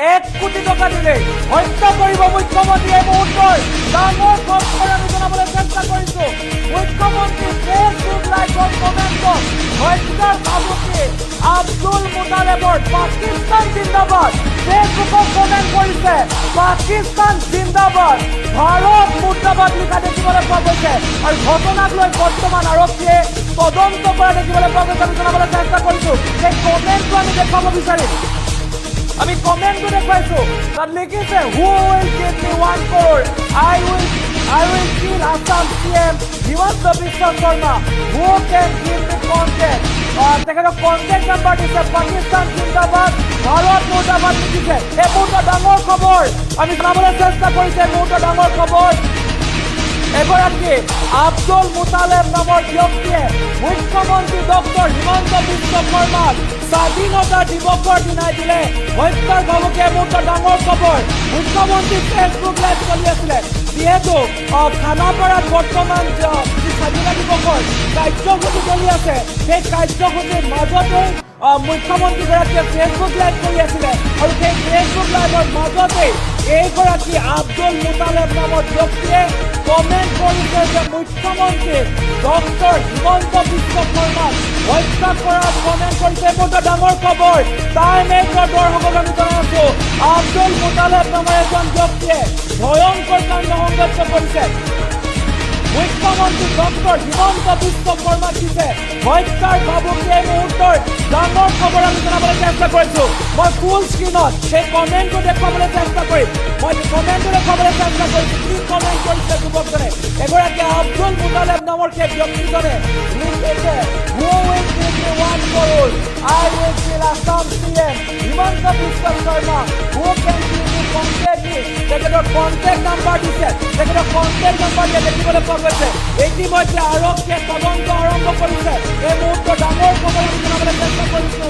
1 কোটি টকা দিলে হত্যা কৰিব মুখ্যমন্ত্ৰী এই মুহূৰ্তৰ ডাঙৰ খবৰ আমি জনাবলৈ চেষ্টা কৰিছো। মুখ্যমন্ত্ৰী ফেচবুক লাইভত কমেণ্টত হত্যাৰ ভাবুকি আব্দুল মুতালেবৰ পাকিস্তান জিন্দাবাদ ফেচবুকত কমেণ্ট কৰিছে পাকিস্তান জিন্দাবাদ ভাৰত মুৰ্দাবাদ লিখা দেখিবলৈ পোৱা গৈছে আৰু ঘটনাক লৈ বৰ্তমান আৰক্ষীয়ে তদন্ত কৰা দেখিবলৈ পোৱা গৈছে। আমি জনাবলৈ চেষ্টা কৰিছো সেই কমেণ্টটো আমি দেখাব বিচাৰিম। আমি কমেণ্টটো দেখুৱাইছো তাত লিখিছে who will give me 1 crore I will kill Assam CM Himanta Biswa Sarma who can give me contact তেখেতৰ কণ্টেক্ট নাম্বাৰ দিছে পাকিস্তান জিন্দাবাদ ভাৰত মুৰ্দাবাদ লিখিছে। এই মুহূৰ্তৰ ডাঙৰ খবৰ আমি জনাবলৈ চেষ্টা কৰিছো। এই মুহূৰ্তৰ ডাঙৰ খবৰ এগৰাকী আব্দুল মুতালেব নামৰ ব্যক্তিয়ে মুখ্যমন্ত্ৰী ডক্টৰ হিমন্ত বিশ্ব শৰ্মাক স্বাধীনতা দিৱসৰ দিনাই দিলে হত্যাৰ ভাবুকি। মুহূৰ্তৰ ডাঙৰ খবৰ মুখ্যমন্ত্ৰী ফেচবুক লাইভ চলি আছিলে যিহেতু খানাপাৰাত বৰ্তমান স্বাধীনতা দিৱসৰ কাৰ্যসূচী চলি আছে। সেই কাৰ্যসূচীৰ মাজতে মুখ্যমন্ত্ৰীগৰাকীয়ে ফেচবুক লাইভ কৰি আছিলে আৰু সেই ফেচবুক লাইভৰ মাজতে এইগৰাকী আব্দুল মুতালেব নামৰ ব্যক্তিয়ে কমেণ্ট কৰিছে যে মুখ্যমন্ত্ৰী ডক্টৰ হিমন্ত বিশ্ব শৰ্মাক হত্যা কৰাৰ কমেণ্ট কৰিছে। এইটো ডাঙৰ খবৰ টাইম এইটৰ দৰ্শকক আমি জনাইছো আব্দুল মুতালেব নামৰ এজন ব্যক্তিয়ে ভয়ংকৰ কাণ্ড সংঘটিত কৰিছে। মুখ্যমন্ত্ৰী ডক্টৰ হিমন্ত বিশ্ব শৰ্মাক দিছে হত্যাৰ ভাবুকি। এই মুহূৰ্তৰ ডাঙৰ খবৰ আমি জনাবলৈ চেষ্টা কৰিছো। মই ফুল স্ক্ৰীনত সেই কমেণ্টটো দেখুৱাবলৈ চেষ্টা কৰিম। মই কমেণ্টটো দেখুৱাবলৈ চেষ্টা কৰিছো কি কমেণ্ট কৰিছে যুৱকজনে। এগৰাকী আব্দুল মুতালেব নামৰ সেই ব্যক্তিজনে লিখিছে who will give me 1 crore I will kill Assam CM Himanta Biswa Sarma who can give me contact me তেখেতৰ কণ্টেক্ট নাম্বাৰ দিছে। তেখেতৰ কণ্টেক্ট নাম্বাৰ দিয়ে দেখিবলৈ পোৱা গৈছে। ইতিমধ্যে আৰক্ষীয়ে তদন্ত আৰম্ভ কৰিছে। এই মুহূৰ্তৰ ডাঙৰ খবৰ আমি জনাবলৈ চেষ্টা কৰিছো।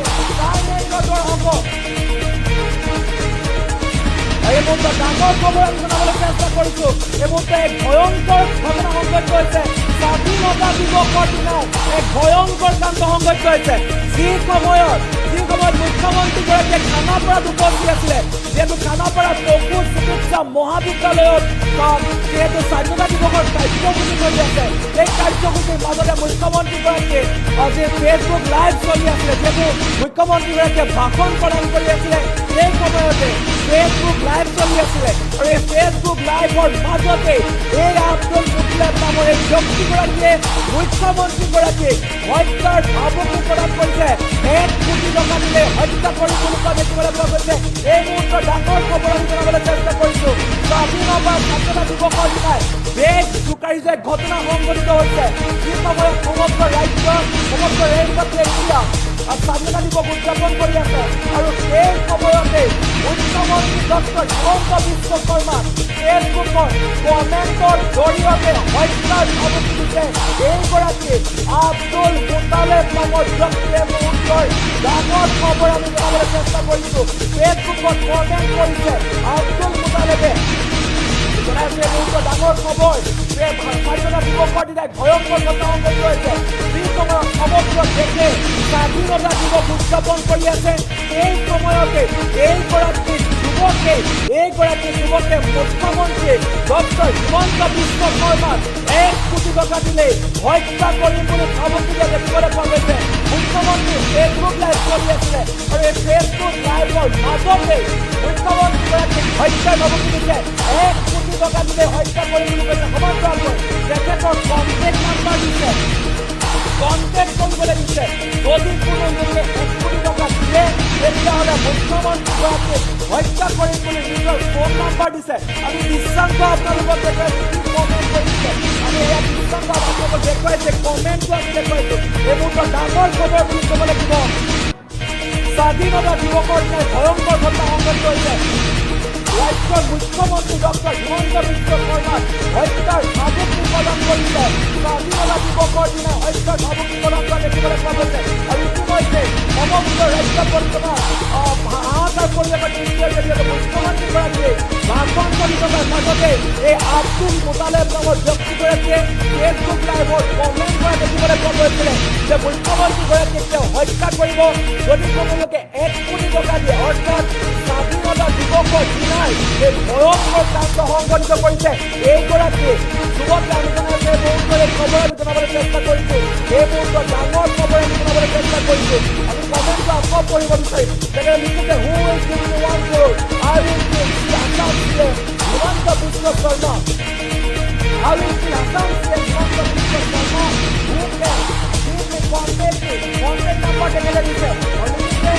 এই মুহূৰ্তৰ ডাঙৰ খবৰ আমি জনাবলৈ চেষ্টা কৰিছো। এই মুহূৰ্তে এক ভয়ংকৰ ঘটনা সংঘটিত হৈছে। স্বাধীনতা দিৱসৰ দিনাই এক ভয়ংকৰ কাণ্ড সংঘটিত হৈছে। যি সময়ত মুখ্যমন্ত্ৰীগৰাকীয়ে খানাপাৰাত উপস্থিত আছিলে যিহেতু খানাপাৰা পশু চিকিৎসা মহাবিদ্যালয়ত যিহেতু স্বাধীনতা দিৱসৰ কাৰ্যসূচী চলি আছে। এই কাৰ্যসূচীৰ মাজতে মুখ্যমন্ত্ৰীগৰাকীয়ে আজি ফেচবুক লাইভ চলি আছিলে যিহেতু মুখ্যমন্ত্ৰীগৰাকীয়ে ভাষণ প্ৰদান কৰি আছিলে। এই সময়তে ফেচবুক লাইভ চলি আছিলে আৰু এই ফেচবুক লাইভৰ মাজতে এই আব্দুল মুতালেব নামৰ এই ব্যক্তিগৰাকীয়ে মুখ্যমন্ত্ৰীগৰাকীক হত্যাৰ ভাবুকি প্ৰদান কৰিছে। 1 কোটি টকা দিলে হত্যা কৰিবলৈ দেখিবলৈ পোৱা গৈছে। এই মুহূৰ্তৰ ডাঙৰ খবৰ আমি জনাবলৈ চেষ্টা কৰিছো। স্বাধীনতা দিৱসৰ দিনাই দেশ জোকাৰি যে ঘটনা সংঘটিত হৈছে। যি সময়ত সমগ্ৰ ৰাজ্য সমগ্ৰ দেশবাসীয়ে এতিয়া স্বাধীনতা দিৱস উদযাপন কৰি আছে আৰু সেই সময়তে মুখ্যমন্ত্ৰী ডক্টৰ হিমন্ত বিশ্ব শৰ্মাক ফেচবুকৰ কমেণ্টৰ জৰিয়তে হত্যাৰ ভাবুকি দিছে এইগৰাকী আব্দুল মুতালেব নামৰ ব্যক্তিয়ে। মুহূৰ্তৰ ডাঙৰ খবৰ আমি জনাবলৈ চেষ্টা কৰিছো। ফেচবুকত কমেণ্ট কৰিছে আব্দুল মুতালেবে জনাইছে মুহূৰ্তৰ ডাঙৰ খবৰ স্বাধীনতা দিৱসৰ দিনাই ভয়ংকৰ ঘটনা সংঘটিত হৈছে। যি সময়ত সমগ্ৰ দেশে স্বাধীনতা দিৱস উদযাপন কৰি আছে এই সময়তে এইগৰাকী যুৱকে মুখ্যমন্ত্ৰী ডক্টৰ হিমন্ত বিশ্ব শৰ্মাক 1 কোটি টকা দিলে হত্যা কৰিম বুলি ভাবুকি দিয়া দেখিবলৈ পোৱা গৈছে। মুখ্যমন্ত্ৰী ফেচবুক লাইভ চলি আছিলে আৰু এই ফেচবুক লাইভৰ মাজতে মুখ্যমন্ত্ৰীগৰাকীক হত্যাৰ ভাবুকি দিছে। 1 কোটি টকা দিলে হত্যা কৰিম বুলি কৈছে। সমান্তৰালকৈ তেখেতৰ কণ্টেক্ট নাম্বাৰ দিছে কণ্টেক্ট কৰিবলৈ দিছে। যদি কোনো লোকে 1 কোটি টকা দিয়ে তেতিয়াহ'লে মুখ্যমন্ত্ৰীগৰাকীক হত্যা কৰিম বুলি নিজৰ ফোন নাম্বাৰ দিছে। আমি দৃশ্যাংশ আপোনালোকক দেখুৱাইছো কি কমেণ্ট কৰিছে। আমি এয়া দৃশ্যাংশ আপোনালোকক দেখুৱাইছে কমেণ্টটো আমি দেখুৱাইছো। এই মুহূৰ্তৰ ডাঙৰ খবৰ বুলি ক'ব লাগিব। স্বাধীনতা দিৱসৰ দিনাই ভয়ংকৰ ঘটনা সংঘটিত হৈছে। ৰাজ্যৰ মুখ্যমন্ত্ৰী ডক্টৰ হিমন্ত বিশ্ব শৰ্মাক হত্যাৰ ভাবুকি প্ৰদান কৰিছে। স্বাধীনতা দিৱসৰ দিনাই হত্যাৰ ভাবুকি প্ৰদান কৰা দেখিবলৈ পোৱা গৈছে আৰু ইতিমধ্যে সমগ্ৰ ৰাজ্য বৰ্তমান হাহাকাৰ পৰিৱেশৰ সৃষ্টি হৈছে। যিহেতু মুখ্যমন্ত্ৰীগৰাকীয়ে ভাষণ চলি থকাৰ মাজতে এই আব্দুল মুতালেব নামৰ ব্যক্তিগৰাকীয়ে ফেচবুক লাইভত কমেণ্ট কৰা দেখিবলৈ পোৱা গৈছিলে যে মুখ্যমন্ত্ৰীগৰাকীক তেওঁ হত্যা কৰিব যদি কোনো লোকে 1 কোটি টকা দিয়ে। অৰ্থাৎ স্বাধীনতা নাই এই ভয়ংকৰ কাণ্ড সংঘটিত কৰিছে এইগৰাকী যুৱকে আমি জনাইছে বহুতৰে খবৰ আমি জনাবলৈ চেষ্টা কৰিছো এই মুহূৰ্তত ডাঙৰ খবৰ আমি জনাবলৈ চেষ্টা কৰিছো আমি কমেণ্টটো আকৌ পঢ়িব বিচাৰিম তেখেতে লিখিছে who is giving 1 crore I will give the Assam CM Himanta Biswa Sarma I will give Assam CM Himanta Biswa Sarma who can give me contact number তেখেতে দিছে আৰু লিখিছে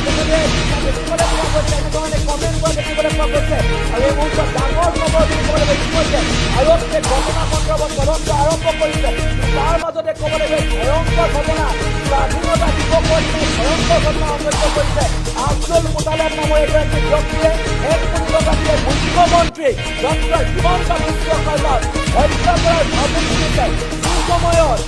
তেখেতে দেখিবলৈ পোৱা গৈছে এনেধৰণে কমেণ্ট কৰা দেখিবলৈ পোৱা গৈছে আৰু এই মুহূৰ্তত ডাঙৰ খবৰ বুলি ক'বলৈ গৈছে আৰক্ষীয়ে ঘটনা সন্দৰ্ভত তদন্ত আৰম্ভ কৰিছে তাৰ মাজতে ক'বলৈ গৈ ভয়ংকৰ ঘটনা স্বাধীনতা দিৱসৰ দিনাই ভয়ংকৰ ঘটনা সংঘটিত কৰিছে আব্দুল মুতালেব নামৰ এগৰাকী ব্যক্তিয়ে 1 কোটি টকা দিয়ে মুখ্যমন্ত্ৰী ডক্টৰ হিমন্ত বিশ্ব শৰ্মাক হত্যা কৰাৰ ভাবুকি দিছে সেই সময়ত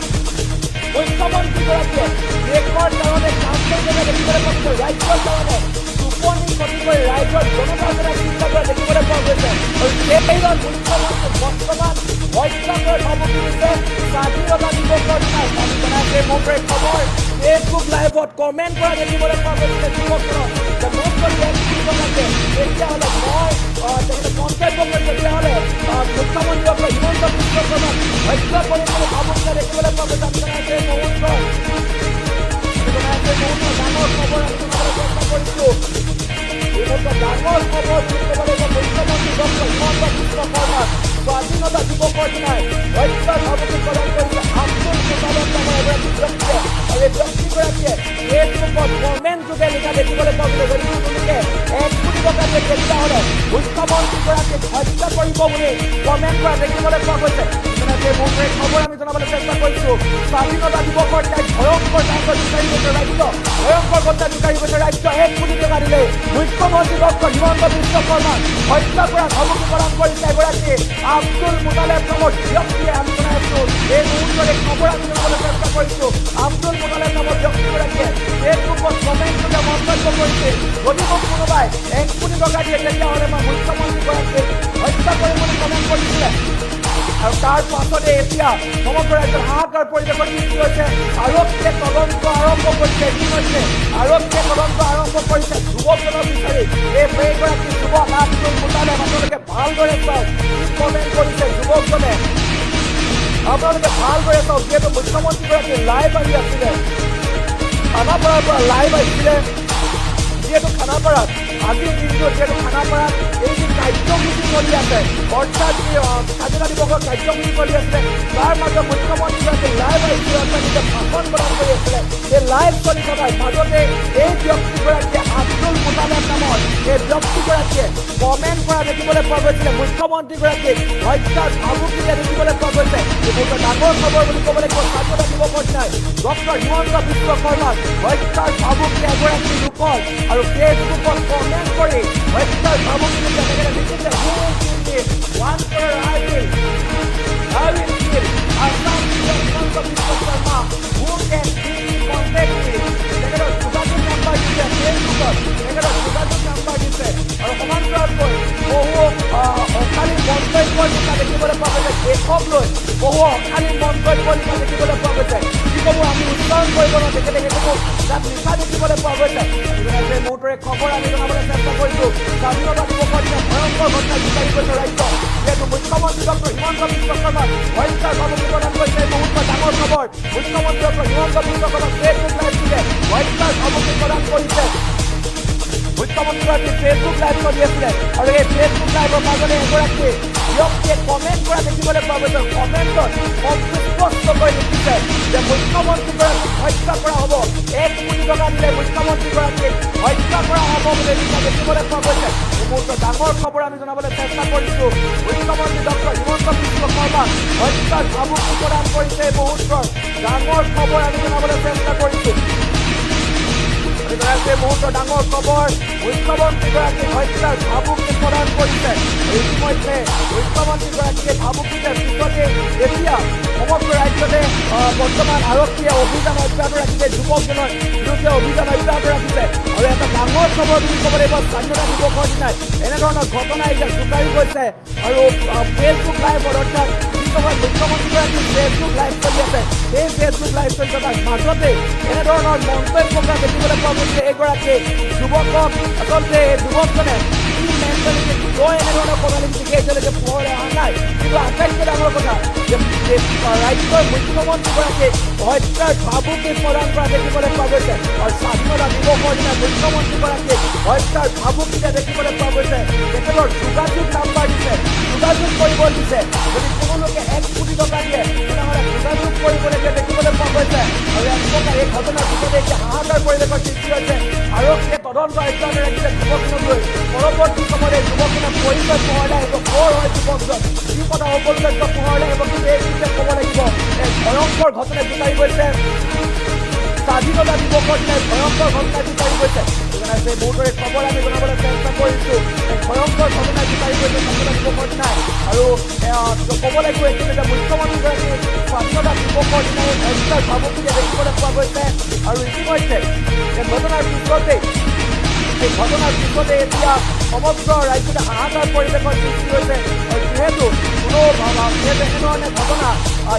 মুখ্যমন্ত্ৰীগৰাকীয়ে দেশৰ কাৰণে কাম কৰিবলৈ দেখিবলৈ পোৱা গৈছে ৰাজ্যৰ কাৰণে টোপনি ক্ষতি কৰি ৰাইজৰ জনতাৰ কাৰণে চিন্তা কৰা দেখিবলৈ পোৱা গৈছে আৰু সেইজন মুখ্যমন্ত্ৰী বৰ্তমান হত্যা কৰাৰ ভাবুকি দিছে স্বাধীনতা দিৱসৰ দিনাই আমি জনাইছে মুঠৰে খবৰ ফেচবুক লাইভত কমেণ্ট কৰা দেখিবলৈ পোৱা গৈছে যুৱকজনক যে মোক যদি 1 কোটি টকা দিয়ে তেতিয়াহ'লে মই তেখেতে মন্তব্য কৰি তেতিয়াহ'লে মুখ্যমন্ত্ৰী ডক্টৰ হিমন্ত বিশ্ব শৰ্মাক হত্যা কৰিম বুলি ভাবুকি দেখিবলৈ পোৱা গৈছে আমি জনাইছে মুহূৰ্তৰ ডাঙৰ খবৰ আমি জনাবলৈ চেষ্টা কৰিছোঁ এই মুহূৰ্তত ডাঙৰ খবৰ বুলি ক'ব লাগিব মুখ্যমন্ত্ৰী ডক্টৰ হিমন্ত বিশ্ব শৰ্মাক স্বাধীনতা দিৱসৰ দিনাই হত্যাৰ ভাবুকি প্ৰদান কৰিছে আব্দুল মুতালেব নামৰ এগৰাকী ব্যক্তিয়ে আৰু এই ব্যক্তিগৰাকীয়ে ফেচবুকত কমেণ্ট যোগে লিখা দেখিবলৈ পোৱা গৈছে যদি তেওঁলোকে 1 কোটি টকা দিয়ে তেতিয়াহ'লে মুখ্যমন্ত্ৰীগৰাকীক হত্যা কৰিব বুলি কমেণ্ট কৰা দেখিবলৈ পোৱা গৈছে এই মুহূৰ্তে খবৰ আমি জনাবলৈ চেষ্টা কৰিছোঁ স্বাধীনতা দিৱসৰ দিনাই ভয়ংকৰ কাণ্ড জোকাৰি গৈছে ৰাজ্য ভয়ংকৰ ঘটনা জোকাৰি গৈছে ৰাজ্য 1 কোটি টকা দিলে মুখ্যমন্ত্ৰী ডক্টৰ হিমন্ত বিশ্ব শৰ্মাক হত্যা কৰা ভাবুকি প্ৰদান কৰিছে এগৰাকী আব্দুল মুতালেব নামৰ ব্যক্তিয়ে আমি জনাইছোঁ এই মুহূৰ্তৰে খবৰ আমি জনাবলৈ চেষ্টা কৰিছোঁ আব্দুল মুতালেব নামৰ ব্যক্তিগৰাকীয়ে ফেচবুকত কমেণ্ট যোগে মন্তব্য কৰিছে যদি মোক কোনোবাই 1 কোটি টকা দিয়ে তেতিয়াহ'লে মই মুখ্যমন্ত্ৰীগৰাকীক হত্যা কৰিম বুলি কমেণ্ট কৰিছিলে আৰু তাৰ পাছতে এতিয়া সমগ্ৰ ৰাজ্যৰ হাহাকাৰ পৰিৱেশৰ সৃষ্টি হৈছে আৰক্ষীয়ে তদন্ত আৰম্ভ কৰিছে কি হৈছে আৰক্ষীয়ে তদন্ত আৰম্ভ কৰিছে যুৱকজনক বিচাৰি এইগৰাকী যুৱক আব্দুল মুতালেব আপোনালোকে ভালদৰে চাওক কি কমেণ্ট কৰিছে যুৱকজনে আপোনালোকে ভালদৰে চাওক যিহেতু মুখ্যমন্ত্ৰীগৰাকী লাইভ আহি আছিলে খানাপাৰাৰ পৰা লাইভ আহিছিলে যিহেতু খানাপাৰাত আজিৰ দিনটো যিহেতু খানাপাৰাত এই যি কাৰ্যসূচী চলি আছে অৰ্থাৎ যি স্বাধীনতা দিৱসৰ কাৰ্যসূচী চলি আছিলে তাৰ মাজত মুখ্যমন্ত্ৰীগৰাকী লাইভ আহিছিলে অৰ্থাৎ যেতিয়া ভাষণ প্ৰদান কৰি আছিলে এই লাইভ চলি থকাৰ মাজতে এই ব্যক্তিগৰাকীয়ে আব্দুল মুতালেব নামৰ এই ব্যক্তিগৰাকীয়ে কমেণ্ট কৰা দেখিবলৈ পোৱা গৈছিলে মুখ্যমন্ত্ৰীগৰাকীক হত্যাৰ ভাবুকি দিয়া দেখিবলৈ পোৱা গৈছে এই বহুত ডাঙৰ খবৰ বুলি ক'ব লাগিব স্বাধীনতা দিৱসৰ দিনাই ডক্টৰ হিমন্ত বিশ্ব শৰ্মাক হত্যাৰ ভাবুকি এগৰাকী লোকক আৰু ফেচবুকত কমেণ্ট কৰি হত্যাৰ ভাবুকি দিছে তেখেতে লিখিছে who is giving 1 crore I will give Assam CM Himanta Biswa Sarma who can give me contact me তেখেতৰ যোগাযোগ নাম্বাৰ দিছে ফেচবুকত তেখেতৰ যোগাযোগ নাম্বাৰ দিছে আৰু সমান্তৰালকৈ বহু অশালীন মন্তব্য লিখা দেখিবলৈ পোৱা গৈছে দেশক লৈ বহু অশালীন মন্তব্য লিখা দেখিবলৈ পোৱা গৈছে যিসমূহ আমি উচ্চাৰণ কৰিব নোৱাৰোঁ তেখেতে সেইসমূহ তাত লিখা দেখিবলৈ পোৱা গৈছে এই মুহূৰ্তৰে খবৰ আমি জনাবলৈ চেষ্টা কৰিছোঁ স্বাধীনতা দিৱসৰ দিনা ভয়ংকৰ ঘটনা জোকাৰি গৈছে ৰাজ্য যিহেতু মুখ্যমন্ত্ৰী ডক্টৰ হিমন্ত বিশ্ব শৰ্মাক হত্যাৰ ভাবুকি প্ৰদান কৰিছে এই মুহূৰ্তৰ ডাঙৰ খবৰ মুখ্যমন্ত্ৰী ডক্টৰ হিমন্ত বিশ্ব শৰ্মাক ফেচবুক লাইভ যোগে হত্যাৰ ভাবুকি প্ৰদান কৰিছে মুখ্যমন্ত্ৰীগৰাকী ফেচবুক লাইভ চলি আছিলে আৰু এই ফেচবুক লাইভৰ মাজতে এগৰাকী ব্যক্তিয়ে কমেণ্ট কৰা দেখিবলৈ পোৱা গৈছে কমেণ্টত স্পষ্টকৈ লিখিছে যে মুখ্যমন্ত্ৰীগৰাকীক হত্যা কৰা হ'ব 1 কোটি টকা দিলে মুখ্যমন্ত্ৰীগৰাকীক হত্যা কৰা হ'ব বুলি লিখা দেখিবলৈ পোৱা গৈছে এই মুহূৰ্তত ডাঙৰ খবৰ আমি জনাবলৈ চেষ্টা কৰিছোঁ মুখ্যমন্ত্ৰী ডক্টৰ হিমন্ত বিশ্ব শৰ্মাক হত্যাৰ ভাবুকি প্ৰদান কৰিছে এই মুহূৰ্তৰ ডাঙৰ খবৰ আমি জনাবলৈ চেষ্টা কৰিছোঁ এই মুহূৰ্তৰ ডাঙৰ খবৰ মুখ্যমন্ত্ৰীগৰাকীক হত্যাৰ ভাবুকি প্ৰদান কৰিছে ইতিমধ্যে মুখ্যমন্ত্ৰীগৰাকীয়ে ভাবুকি দিয়াৰ পিছতে এতিয়া সমগ্ৰ ৰাজ্যতে বৰ্তমান আৰক্ষীয়ে অভিযান অব্যাহত ৰাখিছে যুৱকজনৰ বিৰুদ্ধে অভিযান অব্যাহত ৰাখিছে আৰু এটা ডাঙৰ খবৰ বুলি ক'ব লাগিব স্বাধীনতা দিৱসৰ দিনাই এনেধৰণৰ ঘটনা এতিয়া জোকাৰি গৈছে আৰু ফেচবুক লাইভত অৰ্থাৎ যিসময়ত মুখ্যমন্ত্ৰীগৰাকী ফেচবুক লাইভ চলি আছে সেই ফেচবুক লাইভ চলি থকাৰ মাজতে এনেধৰণৰ মন্তব্য কৰা দেখিবলৈ পোৱা গৈছে এগৰাকী যুৱকক আচলতে যুৱকজনে কি মেণ্টেলিটি কিয় এনেধৰণৰ প্ৰণালী বিশেষ এতিয়ালৈকে পোহৰলৈ অহা নাই কিন্তু আটাইতকৈ ডাঙৰ কথা যে ৰাজ্যৰ মুখ্যমন্ত্ৰীগৰাকীয়ে হত্যাৰ ভাবুকি প্ৰদান কৰা দেখিবলৈ পোৱা গৈছে আৰু স্বাধীনতা দিৱসৰ দিনা মুখ্যমন্ত্ৰীগৰাকীয়ে হত্যাৰ ভাবুকিতে দেখিবলৈ পোৱা গৈছে তেখেতৰ যোগাযোগ নাম্বাৰ দিছে যোগাযোগ কৰিব দিছে যদি কোনো লোকে 1 কোটি টকা দিয়ে তেনেহ'লে যোগাযোগ কৰিবলৈ দিয়ে দেখিবলৈ পোৱা গৈছে আৰু এক প্ৰকাৰ এই ঘটনাৰ পিছতে এতিয়া হাহাকাৰ পৰিৱেশৰ সৃষ্টি হৈছে আৰক্ষীয়ে তদন্ত অব্যাহত ৰাখিছে যুৱকজনক লৈ পৰৱৰ্তী সময়ত যুৱকজনৰ পৰিচয় পোহৰলৈ আহিব ক'ৰ হয় যুৱকজন কি কথা সকলো তথ্য পোহৰলৈ আহিব কিন্তু এই বিষয়ে ক'ব লাগিব এই ভয়ংকৰ ঘটনা জোকাৰি গৈছে স্বাধীনতা দিৱসৰ দিনাই ভয়ংকৰ ঘটনা জোকাৰি গৈছে সেইকাৰণে সেই মুহূৰ্তৰে খবৰ আমি জনাবলৈ চেষ্টা কৰিছোঁ এই ভয়ংকৰ ঘটনা জোকাৰি গৈছে স্বাধীনতা দিৱসৰ দিনাই আৰু ক'ব লাগিব এইখিনি যে মুখ্যমন্ত্ৰীগৰাকী স্বাধীনতা দিৱসৰ দিনাই হত্যাৰ ভাবুকিৰে দেখিবলৈ পোৱা গৈছে আৰু ইতিমধ্যে এই ঘটনাৰ পিছতেই এতিয়া সমগ্ৰ ৰাজ্যতে হাহাকাৰ পৰিৱেশৰ সৃষ্টি হৈছে আৰু যিহেতু কোনো এনেধৰণে ঘটনা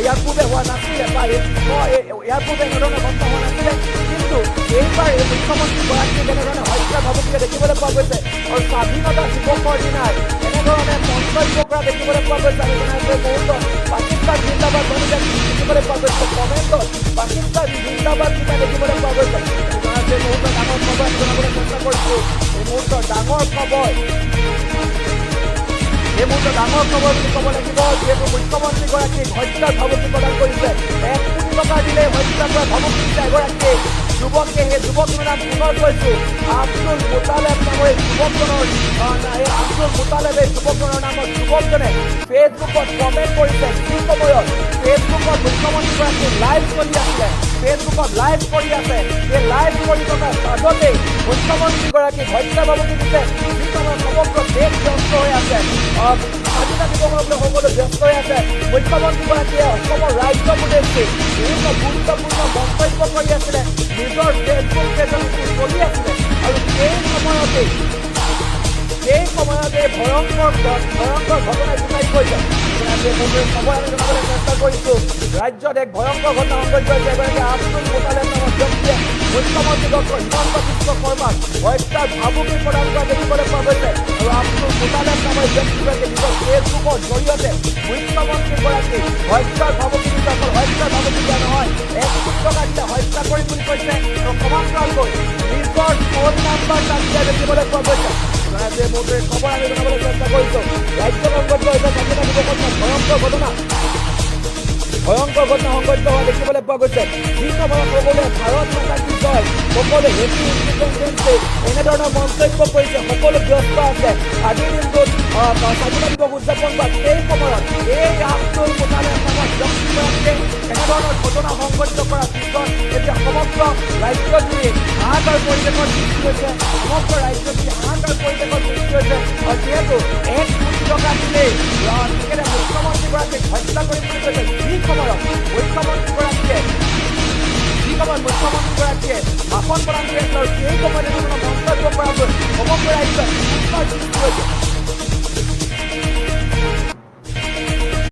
ইয়াৰ পূৰ্বে হোৱা নাছিলে বা ইয়াৰ পূৰ্বে এনেধৰণে ঘটনা হোৱা নাছিলে কিন্তু এইবাৰ এই মুখ্যমন্ত্ৰীগৰাকীয়ে যেনেধৰণে হত্যাৰ ভাবুকিৰে দেখিবলৈ পোৱা গৈছে আৰু স্বাধীনতা দিৱসৰ দিনাই এনেধৰণে মন্তব্য কৰা দেখিবলৈ পোৱা গৈছে আমি জনাইছোঁ মুহূৰ্তত পাকিস্তান জিন্দাবাদ ধ্বনিৰে দেখিবলৈ পোৱা গৈছে কমেণ্টত পাকিস্তান জিন্দাবাদ কিবা দেখিবলৈ পোৱা গৈছে এই মুহূৰ্তৰ ডাঙৰ খবৰ আমি জনাবলৈ চেষ্টা কৰিছোঁ এই মুহূৰ্তৰ ডাঙৰ খবৰ বুলি ক'ব লাগিব যিহেতু মুখ্যমন্ত্ৰীগৰাকীক হত্যাৰ ভাবুকি প্ৰদান কৰিছে 1 কোটি টকা দিলে হত্যা কৰা ভাবুকি দিছে এগৰাকী যুৱকে সেই যুৱকজনৰ নাম পুনৰ কৈছোঁ আব্দুল মুতালেব নামৰ এই যুৱকজনৰ নামৰ যুৱকজনে ফেচবুকত কমেণ্ট কৰিছে যি সময়ত ফেচবুকত মুখ্যমন্ত্ৰীগৰাকী লাইভ চলি আছিলে ফেচবুকত লাইভ কৰি আছে এই লাইভ কৰি থকাৰ মাজতেই মুখ্যমন্ত্ৰীগৰাকীক হত্যা ভাবুকি দিছে যি সময়ত সমগ্ৰ দেশ ব্যস্ত হৈ আছে স্বাধীনতা দিৱসৰ বাবে সকলো ব্যস্ত হৈ আছে মুখ্যমন্ত্ৰীগৰাকীয়ে অসমৰ ৰাজ্যক উদ্দেশ্যি বিভিন্ন গুৰুত্বপূৰ্ণ মন্তব্য কৰি আছিলে নিজৰ ফেচবুক পেজত চলি আছিলে আৰু সেই সময়তে ভয়ংকৰ ঘটনা জোকাৰি গৈছে খবৰ আমি জনাবলৈ চেষ্টা কৰিছোঁ ৰাজ্যত এক ভয়ংকৰ ঘটনা সংঘটিত হৈছে এগৰাকী আব্দুল মুতালেব নামৰ ব্যক্তিয়ে মুখ্যমন্ত্ৰী ডক্টৰ হিমন্ত বিশ্ব শৰ্মাক হত্যাৰ ভাবুকি প্ৰদান কৰা দেখিবলৈ পোৱা গৈছে আৰু আব্দুল মুতালেব নামৰ ব্যক্তিগৰাকীয়ে নিজৰ ফেচবুকৰ জৰিয়তে মুখ্যমন্ত্ৰীগৰাকীক হত্যাৰ ভাবুকি দিছে অকল হত্যাৰ ভাবুকি দিয়া নহয় 1 কোটি টকা দিলে হত্যা কৰিম বুলি কৈছে আৰু সমান্তৰালকৈ নিজৰ ফোন নাম্বাৰ তাত দিয়া দেখিবলৈ পোৱা গৈছে এই মুহূৰ্তে খবৰ আমি জনাবলৈ চেষ্টা কৰিছোঁ ৰাজ্যত সংঘটিত হৈছে স্বাধীনতা দিৱসত ভয়ংকৰ ঘটনা সংঘটিত হোৱা দেখিবলৈ পোৱা গৈছে যি সময়ত সকলোৱে ভাৰত মাতা কি জয় সকলোৱে হেপী ইণ্ডিপেণ্ডেন্স ডে এনেধৰণৰ মন্তব্য কৰিছে সকলো ব্যস্ত আছে আজিৰ দিনটোত স্বাধীনতা দিৱস উদযাপন কৰা সেই সময়ত এই আব্দুল মুতালেব নামৰ ব্যক্তিগৰাকীয়ে এনেধৰণৰ ঘটনা সংঘটিত কৰাৰ পিছত এতিয়া সমগ্ৰ ৰাজ্যজুৰি হাহাকাৰ পৰিৱেশৰ সৃষ্টি হৈছে আৰু যিহেতু 1 কোটি টকা দিলেই তেখেতে মুখ্যমন্ত্ৰীগৰাকীক হত্যা কৰিম বুলি কৈছে যি সময়ত মুখ্যমন্ত্ৰীগৰাকীয়ে ভাষণ প্ৰদান কৰি আছে আৰু সেই সময়ত এনেধৰণৰ মন্তব্য কৰাকৈ সমগ্ৰ ৰাজ্যত উৎসাহ সৃষ্টি হৈছে